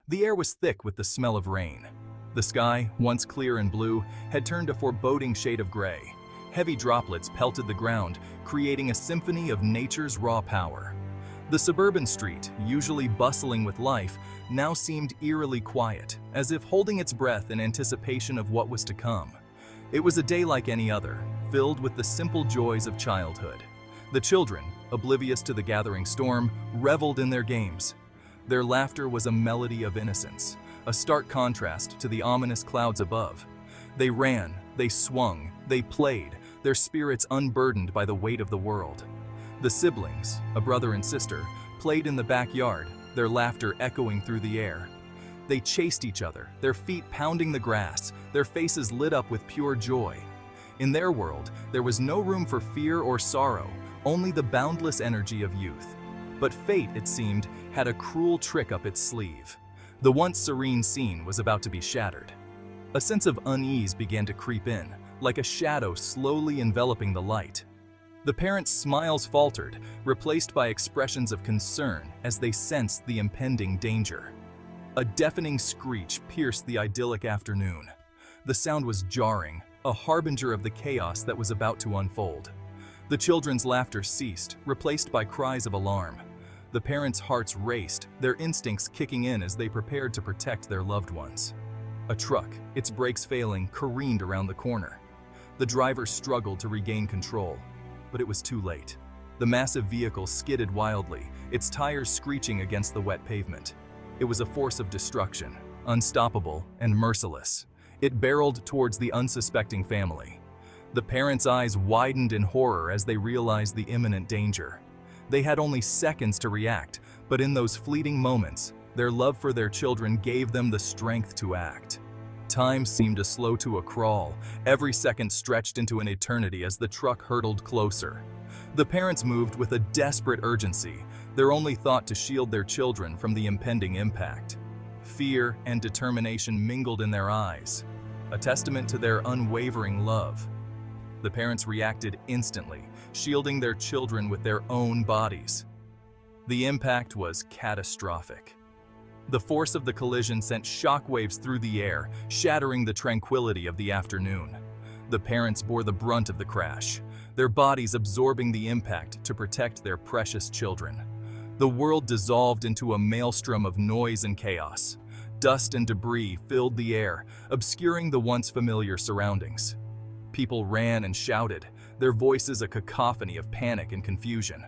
The air was thick with the smell of rain. The sky, once clear and blue, had turned a foreboding shade of gray. Heavy droplets pelted the ground, creating a symphony of nature's raw power. The suburban street, usually bustling with life, now seemed eerily quiet, as if holding its breath in anticipation of what was to come. It was a day like any other, filled with the simple joys of childhood. The children, oblivious to the gathering storm, reveled in their games. Their laughter was a melody of innocence, a stark contrast to the ominous clouds above. They ran, they swung, they played, their spirits unburdened by the weight of the world. The siblings, a brother and sister, played in the backyard, their laughter echoing through the air. They chased each other, their feet pounding the grass, their faces lit up with pure joy. In their world, there was no room for fear or sorrow, only the boundless energy of youth. But fate, it seemed, had a cruel trick up its sleeve. The once serene scene was about to be shattered. A sense of unease began to creep in, like a shadow slowly enveloping the light. The parents' smiles faltered, replaced by expressions of concern as they sensed the impending danger. A deafening screech pierced the idyllic afternoon. The sound was jarring, a harbinger of the chaos that was about to unfold. The children's laughter ceased, replaced by cries of alarm. The parents' hearts raced, their instincts kicking in as they prepared to protect their loved ones. A truck, its brakes failing, careened around the corner. The driver struggled to regain control, but it was too late. The massive vehicle skidded wildly, its tires screeching against the wet pavement. It was a force of destruction, unstoppable and merciless. It barreled towards the unsuspecting family. The parents' eyes widened in horror as they realized the imminent danger. They had only seconds to react, but in those fleeting moments, their love for their children gave them the strength to act. Time seemed to slow to a crawl, every second stretched into an eternity as the truck hurtled closer. The parents moved with a desperate urgency, their only thought to shield their children from the impending impact. Fear and determination mingled in their eyes, a testament to their unwavering love. The parents reacted instantly, shielding their children with their own bodies. The impact was catastrophic. The force of the collision sent shockwaves through the air, shattering the tranquility of the afternoon. The parents bore the brunt of the crash, their bodies absorbing the impact to protect their precious children. The world dissolved into a maelstrom of noise and chaos. Dust and debris filled the air, obscuring the once familiar surroundings. People ran and shouted, their voices a cacophony of panic and confusion.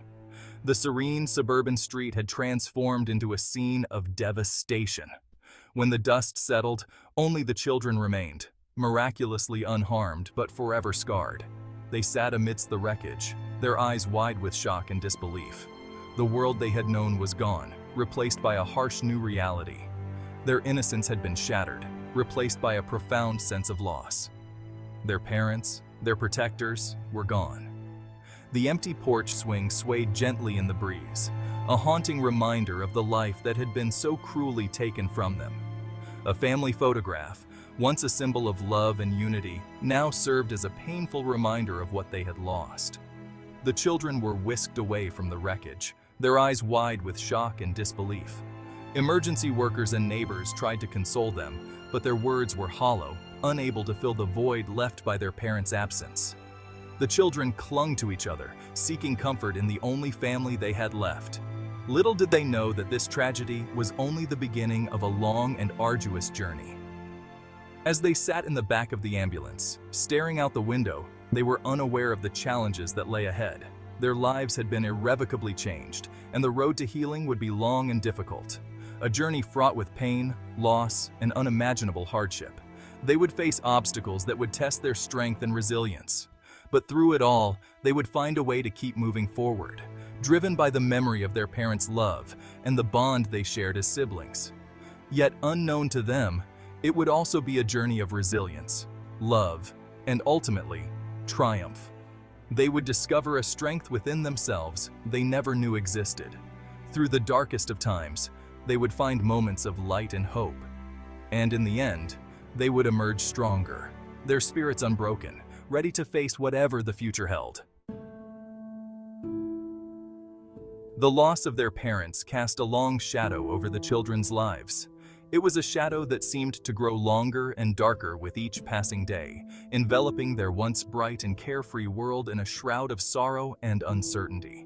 The serene suburban street had transformed into a scene of devastation. When the dust settled, only the children remained, miraculously unharmed but forever scarred. They sat amidst the wreckage, their eyes wide with shock and disbelief. The world they had known was gone, replaced by a harsh new reality. Their innocence had been shattered, replaced by a profound sense of loss. Their parents, their protectors, were gone. The empty porch swing swayed gently in the breeze, a haunting reminder of the life that had been so cruelly taken from them. A family photograph, once a symbol of love and unity, now served as a painful reminder of what they had lost. The children were whisked away from the wreckage, their eyes wide with shock and disbelief. Emergency workers and neighbors tried to console them, but their words were hollow, unable to fill the void left by their parents' absence. The children clung to each other, seeking comfort in the only family they had left. Little did they know that this tragedy was only the beginning of a long and arduous journey. As they sat in the back of the ambulance, staring out the window, they were unaware of the challenges that lay ahead. Their lives had been irrevocably changed, and the road to healing would be long and difficult. A journey fraught with pain, loss, and unimaginable hardship. They would face obstacles that would test their strength and resilience. But through it all, they would find a way to keep moving forward, driven by the memory of their parents' love and the bond they shared as siblings. Yet unknown to them, it would also be a journey of resilience, love, and ultimately, triumph. They would discover a strength within themselves they never knew existed. Through the darkest of times, they would find moments of light and hope. And in the end, they would emerge stronger, their spirits unbroken, ready to face whatever the future held. The loss of their parents cast a long shadow over the children's lives. It was a shadow that seemed to grow longer and darker with each passing day, enveloping their once bright and carefree world in a shroud of sorrow and uncertainty.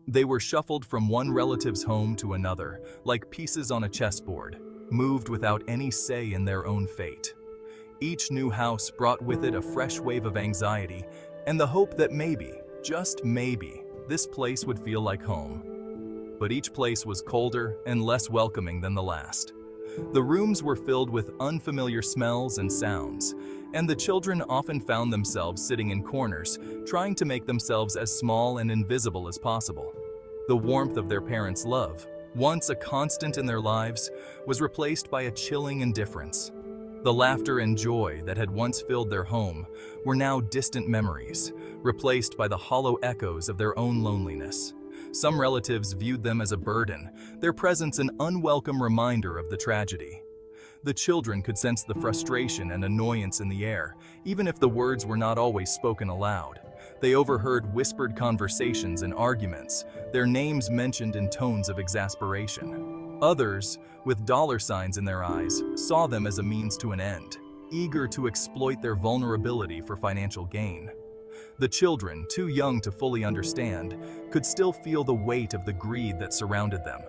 They were shuffled from one relative's home to another, like pieces on a chessboard, moved without any say in their own fate. Each new house brought with it a fresh wave of anxiety and the hope that maybe, just maybe, this place would feel like home. But each place was colder and less welcoming than the last. The rooms were filled with unfamiliar smells and sounds, and the children often found themselves sitting in corners, trying to make themselves as small and invisible as possible. The warmth of their parents' love, once a constant in their lives, was replaced by a chilling indifference. The laughter and joy that had once filled their home were now distant memories, replaced by the hollow echoes of their own loneliness. Some relatives viewed them as a burden, their presence an unwelcome reminder of the tragedy. The children could sense the frustration and annoyance in the air, even if the words were not always spoken aloud. They overheard whispered conversations and arguments, their names mentioned in tones of exasperation. Others, with dollar signs in their eyes, saw them as a means to an end, eager to exploit their vulnerability for financial gain. The children, too young to fully understand, could still feel the weight of the greed that surrounded them.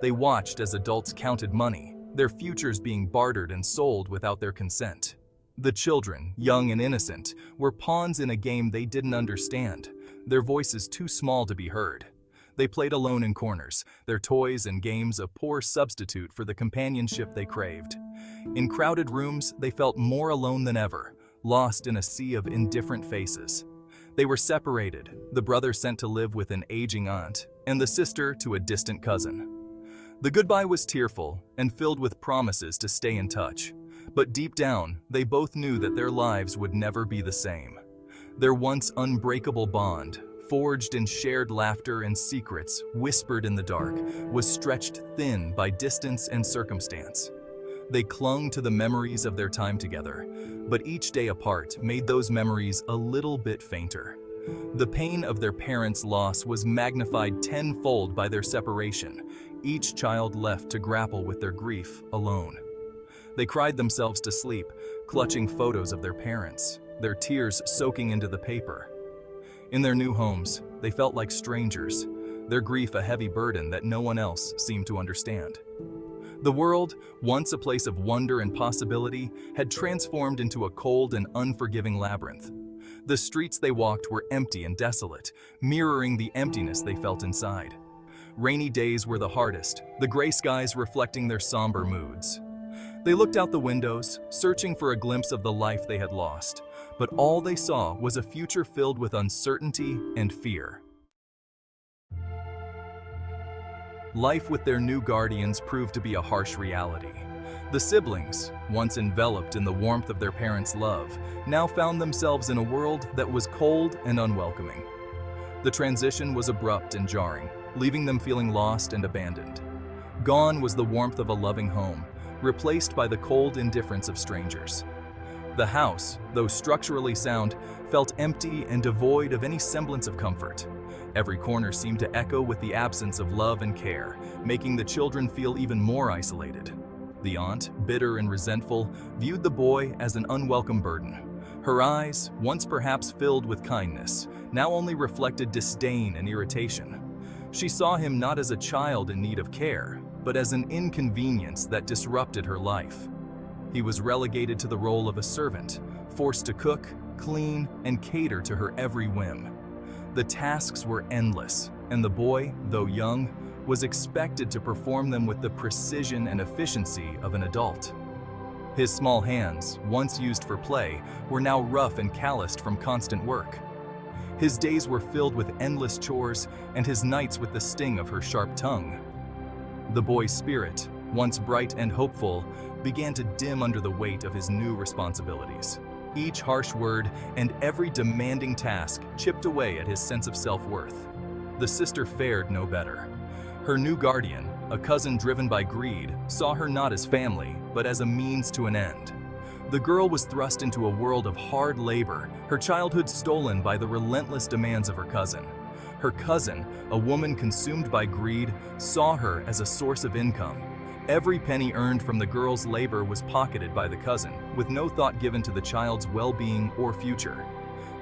They watched as adults counted money, their futures being bartered and sold without their consent. The children, young and innocent, were pawns in a game they didn't understand, their voices too small to be heard. They played alone in corners, their toys and games a poor substitute for the companionship they craved. In crowded rooms, they felt more alone than ever, lost in a sea of indifferent faces. They were separated, the brother sent to live with an aging aunt, and the sister to a distant cousin. The goodbye was tearful and filled with promises to stay in touch. But deep down, they both knew that their lives would never be the same. Their once unbreakable bond, forged in shared laughter and secrets whispered in the dark, was stretched thin by distance and circumstance. They clung to the memories of their time together, but each day apart made those memories a little bit fainter. The pain of their parents' loss was magnified tenfold by their separation, each child left to grapple with their grief alone. They cried themselves to sleep, clutching photos of their parents, their tears soaking into the paper. In their new homes, they felt like strangers, their grief a heavy burden that no one else seemed to understand. The world, once a place of wonder and possibility, had transformed into a cold and unforgiving labyrinth. The streets they walked were empty and desolate, mirroring the emptiness they felt inside. Rainy days were the hardest, the gray skies reflecting their somber moods. They looked out the windows, searching for a glimpse of the life they had lost, but all they saw was a future filled with uncertainty and fear. Life with their new guardians proved to be a harsh reality. The siblings, once enveloped in the warmth of their parents' love, now found themselves in a world that was cold and unwelcoming. The transition was abrupt and jarring, leaving them feeling lost and abandoned. Gone was the warmth of a loving home, replaced by the cold indifference of strangers. The house, though structurally sound, felt empty and devoid of any semblance of comfort. Every corner seemed to echo with the absence of love and care, making the children feel even more isolated. The aunt, bitter and resentful, viewed the boy as an unwelcome burden. Her eyes, once perhaps filled with kindness, now only reflected disdain and irritation. She saw him not as a child in need of care, but as an inconvenience that disrupted her life. He was relegated to the role of a servant, forced to cook, clean, and cater to her every whim. The tasks were endless, and the boy, though young, was expected to perform them with the precision and efficiency of an adult. His small hands, once used for play, were now rough and calloused from constant work. His days were filled with endless chores, and his nights with the sting of her sharp tongue. The boy's spirit, once bright and hopeful, began to dim under the weight of his new responsibilities. Each harsh word and every demanding task chipped away at his sense of self-worth. The sister fared no better. Her new guardian, a cousin driven by greed, saw her not as family, but as a means to an end. The girl was thrust into a world of hard labor, her childhood stolen by the relentless demands of her cousin. Her cousin, a woman consumed by greed, saw her as a source of income, Every penny earned from the girl's labor was pocketed by the cousin, with no thought given to the child's well-being or future.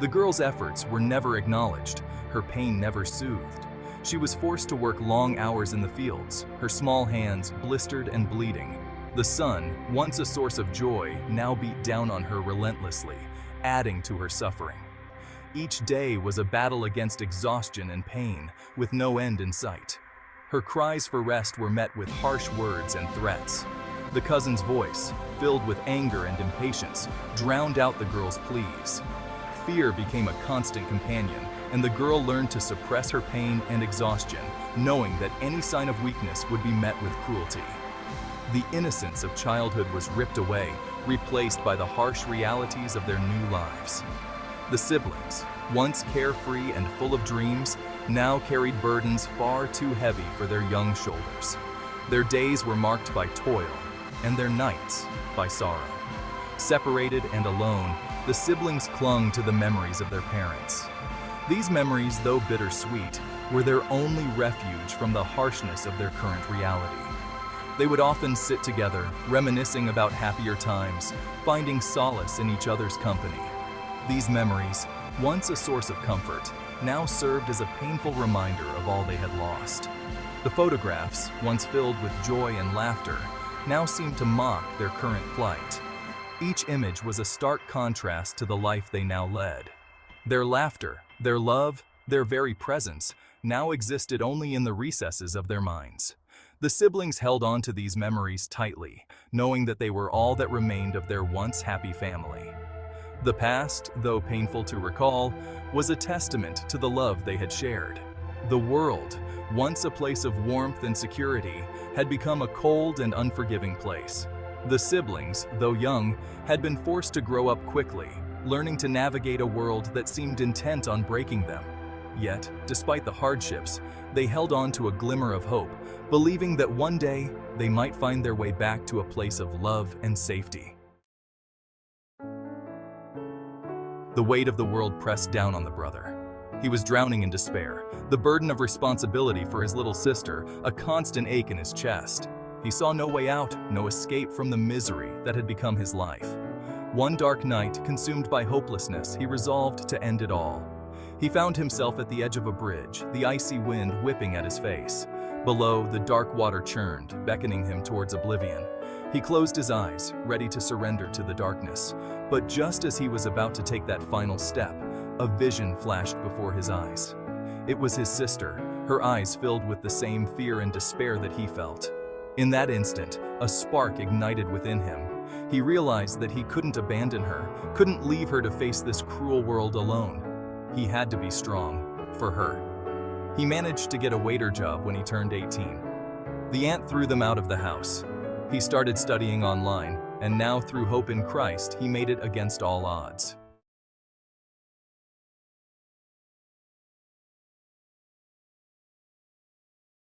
The girl's efforts were never acknowledged, her pain never soothed. She was forced to work long hours in the fields, her small hands blistered and bleeding. The sun, once a source of joy, now beat down on her relentlessly, adding to her suffering. Each day was a battle against exhaustion and pain, with no end in sight. Her cries for rest were met with harsh words and threats. The cousin's voice, filled with anger and impatience, drowned out the girl's pleas. Fear became a constant companion, and the girl learned to suppress her pain and exhaustion, knowing that any sign of weakness would be met with cruelty. The innocence of childhood was ripped away, replaced by the harsh realities of their new lives. The siblings, once carefree and full of dreams, now carried burdens far too heavy for their young shoulders. Their days were marked by toil, and their nights by sorrow. Separated and alone, the siblings clung to the memories of their parents. These memories, though bittersweet, were their only refuge from the harshness of their current reality. They would often sit together, reminiscing about happier times, finding solace in each other's company. These memories, once a source of comfort, now served as a painful reminder of all they had lost. The photographs, once filled with joy and laughter, now seemed to mock their current plight. Each image was a stark contrast to the life they now led. Their laughter, their love, their very presence, now existed only in the recesses of their minds. The siblings held on to these memories tightly, knowing that they were all that remained of their once happy family. The past, though painful to recall, was a testament to the love they had shared. The world, once a place of warmth and security, had become a cold and unforgiving place. The siblings, though young, had been forced to grow up quickly, learning to navigate a world that seemed intent on breaking them. Yet, despite the hardships, they held on to a glimmer of hope, believing that one day they might find their way back to a place of love and safety. The weight of the world pressed down on the brother. He was drowning in despair, the burden of responsibility for his little sister, a constant ache in his chest. He saw no way out, no escape from the misery that had become his life. One dark night, consumed by hopelessness, he resolved to end it all. He found himself at the edge of a bridge, the icy wind whipping at his face. Below, the dark water churned, beckoning him towards oblivion. He closed his eyes, ready to surrender to the darkness. But just as he was about to take that final step, a vision flashed before his eyes. It was his sister, her eyes filled with the same fear and despair that he felt. In that instant, a spark ignited within him. He realized that he couldn't abandon her, couldn't leave her to face this cruel world alone. He had to be strong, for her. He managed to get a waiter job when he turned 18. The aunt threw them out of the house. He started studying online, and now through hope in Christ, he made it against all odds.